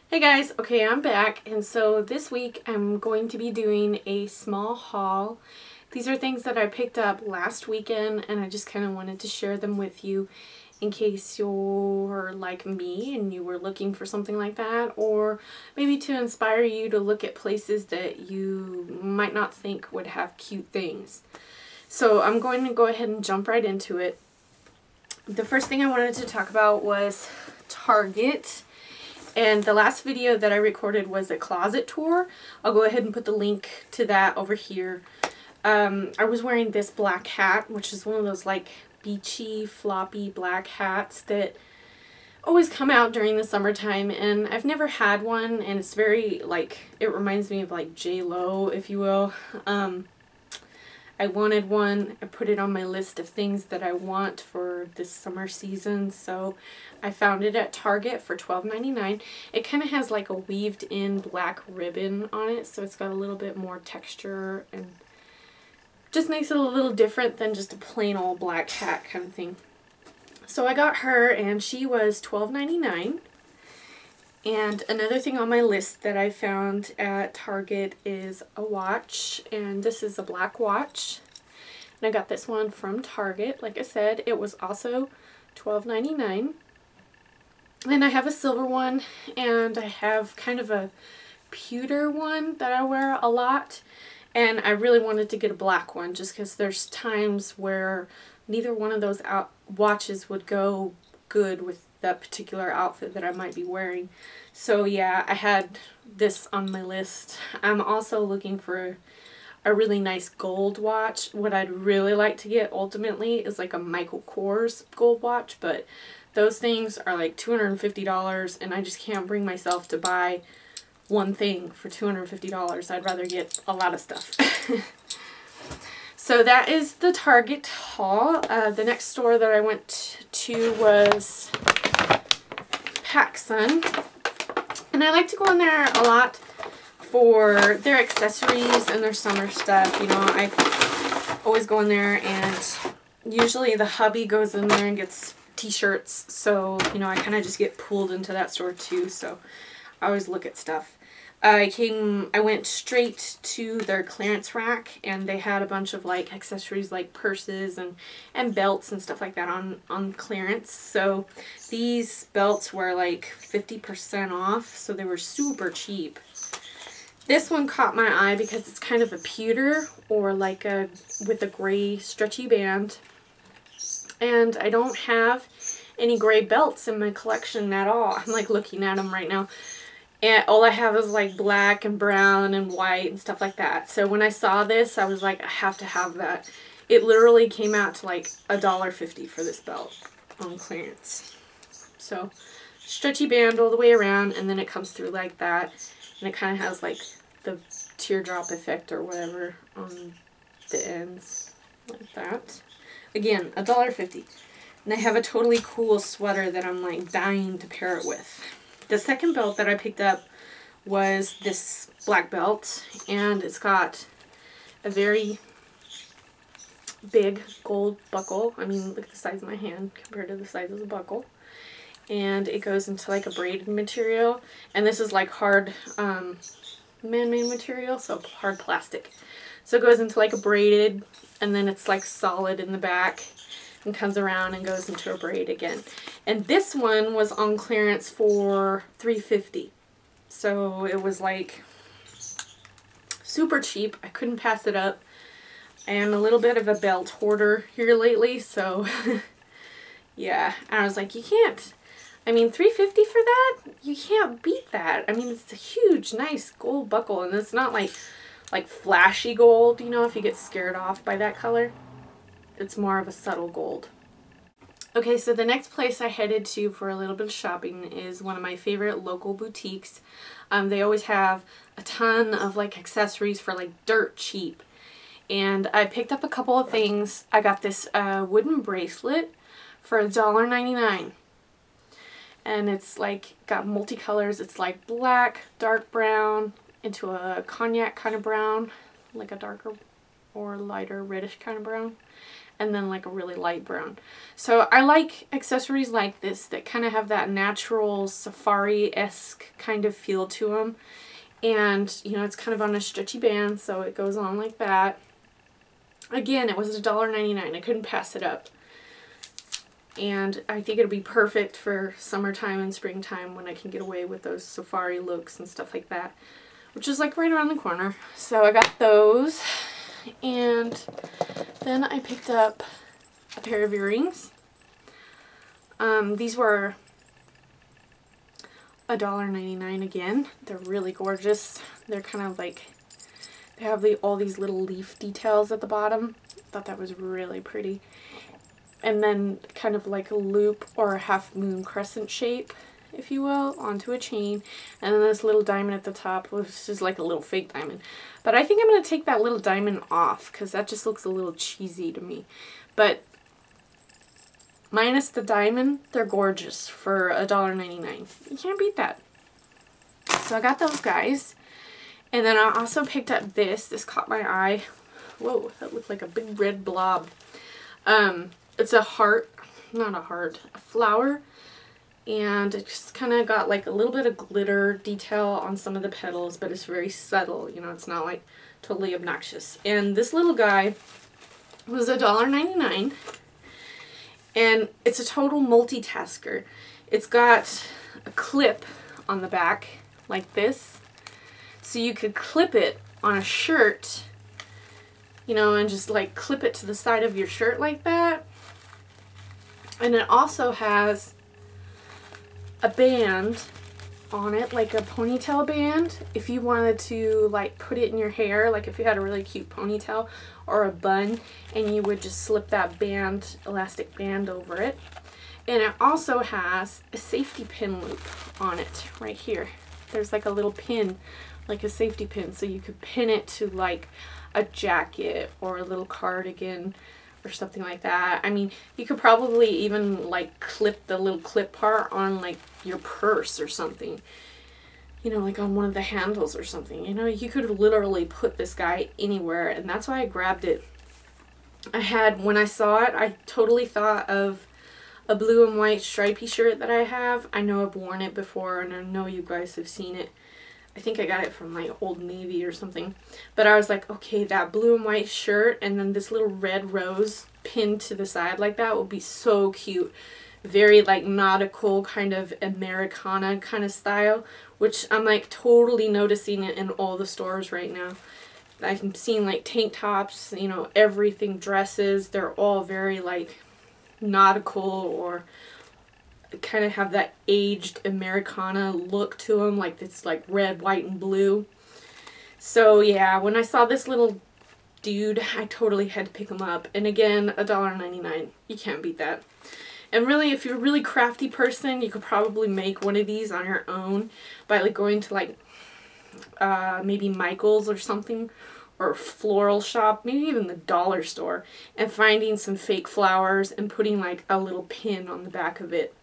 Hey guys, okay, I'm back, and so this week I'm going to be doing a small haul. These are things that I picked up last weekend, and I just kind of wanted to share them with you in case you're like me and you were looking for something like that, or maybe to inspire you to look at places that you might not think would have cute things. So I'm going to go ahead and jump right into it. The first thing I wanted to talk about was Target. And the last video that I recorded was a closet tour. I'll go ahead and put the link to that over here. I was wearing this black hat, which is one of those like beachy, floppy black hats that always come out during the summertime. And I've never had one, and it's very like, it reminds me of like J-Lo, if you will. I wanted one. I put it on my list of things that I want for this summer season, so I found it at Target for $12.99. It kind of has like a weaved in black ribbon on it, so it's got a little bit more texture and just makes it a little different than just a plain old black hat kind of thing. So I got her, and she was $12.99. And another thing on my list that I found at Target is a watch, and this is a black watch. And I got this one from Target. Like I said, it was also $12.99. And I have a silver one, and I have kind of a pewter one that I wear a lot. And I really wanted to get a black one just because there's times where neither one of those watches would go good with that particular outfit that I might be wearing. So yeah, I had this on my list. I'm also looking for a really nice gold watch. What I'd really like to get ultimately is like a Michael Kors gold watch, but those things are like $250, and I just can't bring myself to buy one thing for $250. I'd rather get a lot of stuff. So that is the Target haul. The next store that I went to was PacSun, and I like to go in there a lot for their accessories and their summer stuff. You know, I always go in there, and usually the hubby goes in there and gets t-shirts, so you know, I kind of just get pulled into that store too, so I always look at stuff. I went straight to their clearance rack, and they had a bunch of like accessories like purses and belts and stuff like that on clearance. So these belts were like 50% off, so they were super cheap. This one caught my eye because it's kind of a pewter, or like with a gray stretchy band. And I don't have any gray belts in my collection at all. I'm like looking at them right now, and all I have is like black and brown and white and stuff like that. So when I saw this, I was like, I have to have that. It literally came out to like $1.50 for this belt on clearance. So stretchy band all the way around, and then it comes through like that, and it kind of has like the teardrop effect or whatever on the ends like that. Again, $1.50. And I have a totally cool sweater that I'm like dying to pair it with. The second belt that I picked up was this black belt, and it's got a very big gold buckle. I mean, look at the size of my hand compared to the size of the buckle. And it goes into like a braided material, and this is like hard man-made material, so hard plastic. So it goes into like a braided, and then it's like solid in the back, and comes around and goes into a braid again. And this one was on clearance for $3.50. So it was like super cheap. I couldn't pass it up. I am a little bit of a belt hoarder here lately, so yeah. And I was like, you can't. I mean, $3.50 for that? You can't beat that. I mean, it's a huge, nice gold buckle, and it's not like flashy gold, you know, if you get scared off by that color. It's more of a subtle gold. Okay, so the next place I headed to for a little bit of shopping is one of my favorite local boutiques. They always have a ton of like accessories for like dirt cheap. And I picked up a couple of things. I got this wooden bracelet for $1.99. And it's like got multicolors. It's like black, dark brown, into a cognac kind of brown, like a darker or lighter reddish kind of brown. and then like a really light brown. So I like accessories like this that kind of have that natural safari-esque kind of feel to them. And, you know, it's kind of on a stretchy band, so it goes on like that. Again, it was $1.99. I couldn't pass it up. And I think it'll be perfect for summertime and springtime when I can get away with those safari looks and stuff like that, which is like right around the corner. So I got those. And then I picked up a pair of earrings. These were $1.99 again. They're really gorgeous. They're kind of like, they have all these little leaf details at the bottom. I thought that was really pretty. And then kind of like a loop or a half moon crescent shape, if you will, onto a chain. And then this little diamond at the top, which is like a little fake diamond. But I think I'm going to take that little diamond off because that just looks a little cheesy to me. But minus the diamond, they're gorgeous for $1.99. You can't beat that. So I got those guys. And then I also picked up this. This caught my eye. Whoa, that looked like a big red blob. It's a heart, not a heart, a flower. And it just kind of got like a little bit of glitter detail on some of the petals, but it's very subtle. You know, it's not like totally obnoxious. And this little guy was $1.99. And it's a total multitasker. It's got a clip on the back like this. So you could clip it on a shirt, you know, and just like clip it to the side of your shirt like that. And it also has a band on it, like a ponytail band, if you wanted to like put it in your hair, like if you had a really cute ponytail or a bun, and you would just slip that band, elastic band over it. And it also has a safety pin loop on it right here. There's like a little pin, like a safety pin, so you could pin it to like a jacket or a little cardigan or something like that. I mean, you could probably even like clip the little clip part on like your purse or something, you know, like on one of the handles or something. You know, you could literally put this guy anywhere, and that's why I grabbed it. When I saw it, I totally thought of a blue and white stripy shirt that I have. I know I've worn it before, and I know you guys have seen it. I think I got it from like Old Navy or something. But I was like, okay, that blue and white shirt and then this little red rose pinned to the side like that would be so cute. Very like nautical, kind of Americana kind of style, which I'm like totally noticing it in all the stores right now. I'm seeing like tank tops, you know, everything, dresses. They're all very like nautical or kind of have that aged Americana look to them, like it's like red, white, and blue. So yeah, when I saw this little dude, I totally had to pick him up. And again, $1.99. You can't beat that. And really, if you're a really crafty person, you could probably make one of these on your own by like going to like maybe Michael's or something, or a floral shop, maybe even the dollar store, and finding some fake flowers and putting like a little pin on the back of it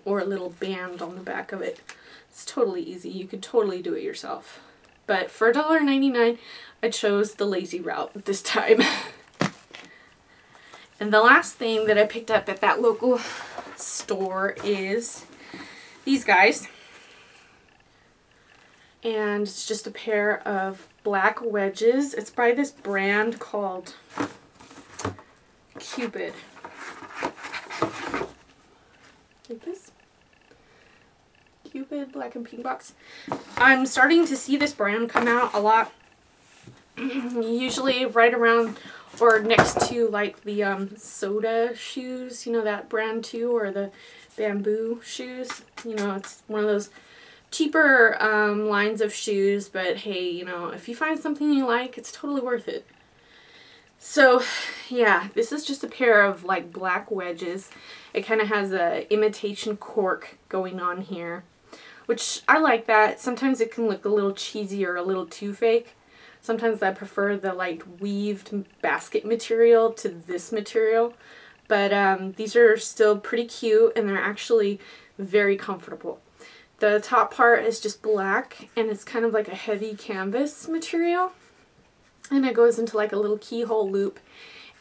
or a little band on the back of it. It's totally easy. You could totally do it yourself. But for $1.99, I chose the lazy route this time. And the last thing that I picked up at that local store is these guys. And it's just a pair of black wedges. It's by this brand called Cupid. Like this. Cupid black and pink box. I'm starting to see this brand come out a lot. Usually right around or next to like the soda shoes, you know, that brand too, or the bamboo shoes. You know, it's one of those cheaper lines of shoes, but hey, you know, if you find something you like, it's totally worth it. So yeah, this is just a pair of like black wedges. It kind of has a imitation cork going on here, which I like that. Sometimes it can look a little cheesy or a little too fake. Sometimes I prefer the like weaved basket material to this material, but these are still pretty cute and they're actually very comfortable. The top part is just black and it's kind of like a heavy canvas material, and it goes into like a little keyhole loop,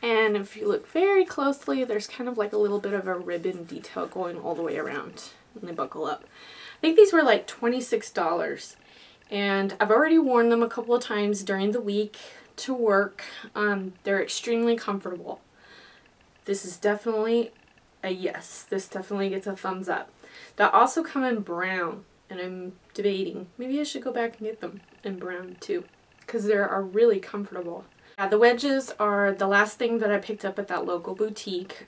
And if you look very closely, there's kind of like a little bit of a ribbon detail going all the way around when they buckle up. I think these were like $26. And I've already worn them a couple of times during the week to work. They're extremely comfortable. This is definitely a yes. This definitely gets a thumbs up. They also come in brown, and I'm debating. Maybe I should go back and get them in brown too, because they are really comfortable. Yeah, the wedges are the last thing that I picked up at that local boutique.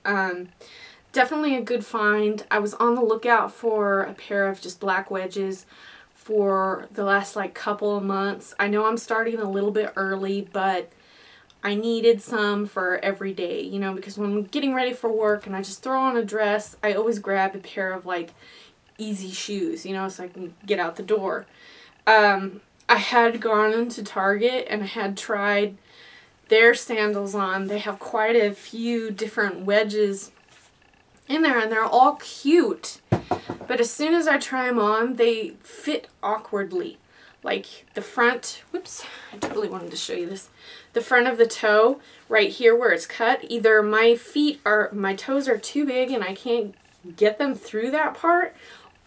Definitely a good find. I was on the lookout for a pair of just black wedges for the last like couple of months. I know I'm starting a little bit early, but I needed some for every day, you know, because when I'm getting ready for work and I just throw on a dress, I always grab a pair of like easy shoes, you know, so I can get out the door. I had gone into Target and I had tried their sandals on. They have quite a few different wedges in there and they're all cute. But as soon as I try them on, they fit awkwardly. Like the front, whoops, I totally wanted to show you this. The front of the toe, right here where it's cut, either my toes are too big and I can't get them through that part,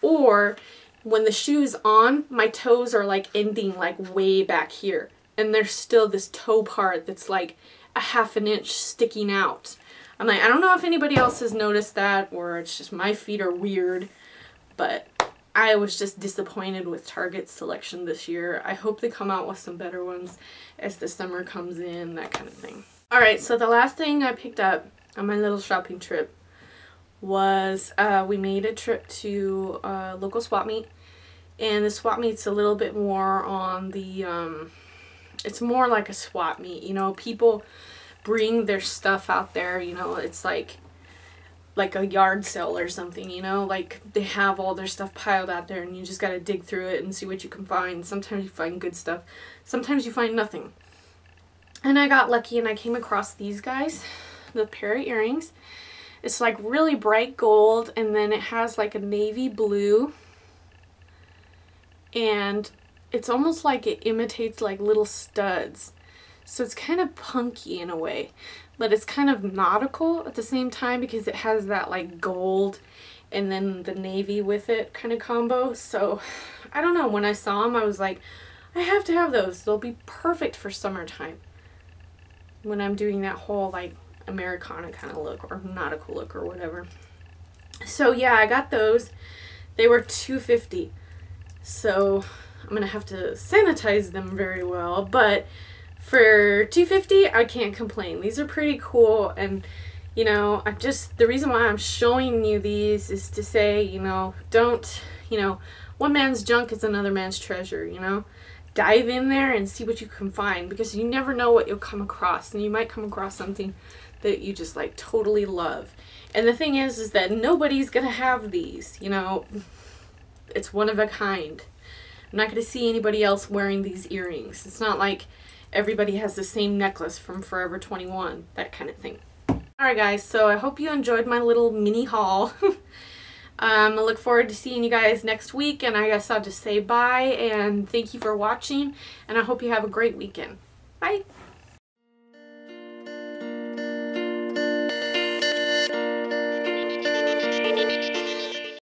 or when the shoe's on, my toes are like ending like way back here. And there's still this toe part that's like a ½ inch sticking out. I'm like, I don't know if anybody else has noticed that or it's just my feet are weird, but I was just disappointed with Target's selection this year. I hope they come out with some better ones as the summer comes in, that kind of thing. Alright, so the last thing I picked up on my little shopping trip was we made a trip to a local swap meet. And the swap meet's a little bit more on the, it's more like a swap meet, you know, people bring their stuff out there, you know, it's like a yard sale or something, you know, like they have all their stuff piled out there and you just gotta dig through it and see what you can find. Sometimes you find good stuff, sometimes you find nothing. And I got lucky and I came across these guys, the pair of earrings. It's like really bright gold and then it has like a navy blue and it's almost like it imitates like little studs. So it's kind of punky in a way, but it's kind of nautical at the same time because it has that like gold and then the navy with it kind of combo. So I don't know, when I saw them I was like, I have to have those. They'll be perfect for summertime when I'm doing that whole like Americana kind of look or nautical look or whatever. So yeah, I got those. They were $2.50. So I'm gonna have to sanitize them very well, but for $2.50, I can't complain. These are pretty cool, and you know, the reason why I'm showing you these is to say, you know, don't, you know, one man's junk is another man's treasure, you know. Dive in there and see what you can find, because you never know what you'll come across, and you might come across something that you just like totally love. And the thing is that nobody's gonna have these, you know. It's one of a kind. I'm not gonna see anybody else wearing these earrings. It's not like everybody has the same necklace from Forever 21, that kind of thing. Alright guys, so I hope you enjoyed my little mini haul. I look forward to seeing you guys next week, and I guess I'll just say bye and thank you for watching, and I hope you have a great weekend. Bye!